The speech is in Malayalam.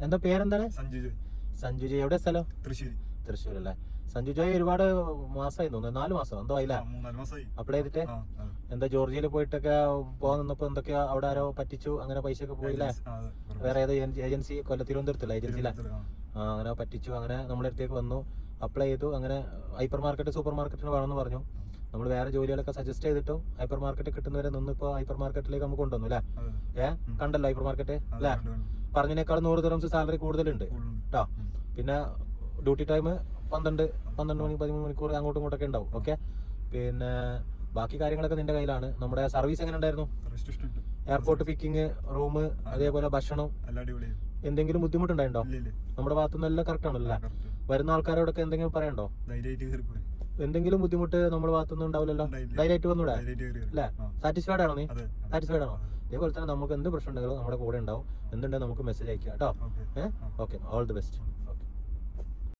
എന്താ പേരെന്താണ്? സഞ്ജു ജോയ്. സഞ്ജു ജോയ്. എവിടെ സ്ഥലം? തൃശ്ശൂർ അല്ലേ? സഞ്ജു ജോയ് ഒരുപാട് മാസമായി തോന്നുന്നു, 4 മാസം എന്തോ ആയില്ല 3-4 മാസമായി അപ്ലൈ ചെയ്തിട്ട്. എന്താ ജോർജിയയിൽ പോയിട്ടൊക്കെ പോകാൻ നിന്നപ്പോ എന്തൊക്കെയാ അവിടെ ആരോ പറ്റിച്ചു, അങ്ങനെ പൈസ ഒക്കെ പോയില്ലേ? വേറെ ഏത് ഏജൻസി? തിരുവനന്തപുരത്തല്ല ഏജൻസിയിലെ. അങ്ങനെ പറ്റിച്ചു. അങ്ങനെ നമ്മുടെ അടുത്തേക്ക് വന്നു, അപ്ലൈ ചെയ്തു. അങ്ങനെ ഹൈപ്പർ മാർക്കറ്റ് സൂപ്പർ മാർക്കറ്റിന് വേണമെന്ന് പറഞ്ഞു. നമ്മൾ വേറെ ജോലികളൊക്കെ സജസ്റ്റ് ചെയ്തിട്ടും ഹൈപ്പർ മാർക്കറ്റ് കിട്ടുന്നവരെ നിന്ന് ഇപ്പൊ ഹൈപ്പർ മാർക്കറ്റിലേക്ക് നമുക്ക് കൊണ്ടുവന്നു അല്ലേ? കണ്ടല്ലോ ഹൈപ്പർ മാർക്കറ്റ് അല്ലേ? പറഞ്ഞതിനേക്കാൾ 100 ദിർഹംസ് സാലറി കൂടുതലുണ്ട് കേട്ടോ. പിന്നെ ഡ്യൂട്ടി ടൈം 12 മണി 13 മണിക്കൂർ അങ്ങോട്ടും ഇങ്ങോട്ടൊക്കെ ഉണ്ടാവും. ഓക്കെ, പിന്നെ ബാക്കി കാര്യങ്ങളൊക്കെ നിന്റെ കയ്യിലാണ്. നമ്മുടെ സർവീസ് എങ്ങനെ ഉണ്ടായിരുന്നു? എയർപോർട്ട് പിക്കിങ്, റൂം, അതേപോലെ ഭക്ഷണം, എന്തെങ്കിലും ബുദ്ധിമുട്ടുണ്ടായിട്ടോ? നമ്മുടെ ഭാഗത്തുനിന്ന് എല്ലാം കറക്റ്റ് ആണല്ലോ? വരുന്ന ആൾക്കാരോടൊക്കെ എന്തെങ്കിലും പറയണ്ടോ? എന്തെങ്കിലും ബുദ്ധിമുട്ട് നമ്മുടെ ഭാഗത്തുനിന്ന് ഉണ്ടാവില്ലല്ലോ? ധൈര്യമായിട്ട് വന്നൂടെ അല്ലേ? സാറ്റിസ്ഫൈഡ് ആണോ നീ? സാറ്റിസ്ഫൈഡ് ആണോ? അതേപോലെ തന്നെ നമുക്ക് എന്ത് പ്രശ്നം ഉണ്ടെങ്കിലും നമ്മുടെ കൂടെ ഉണ്ടാവും. എന്തുണ്ടെങ്കിൽ നമുക്ക് മെസ്സേജ് അയക്കാം കേട്ടോ. Okay, all the best.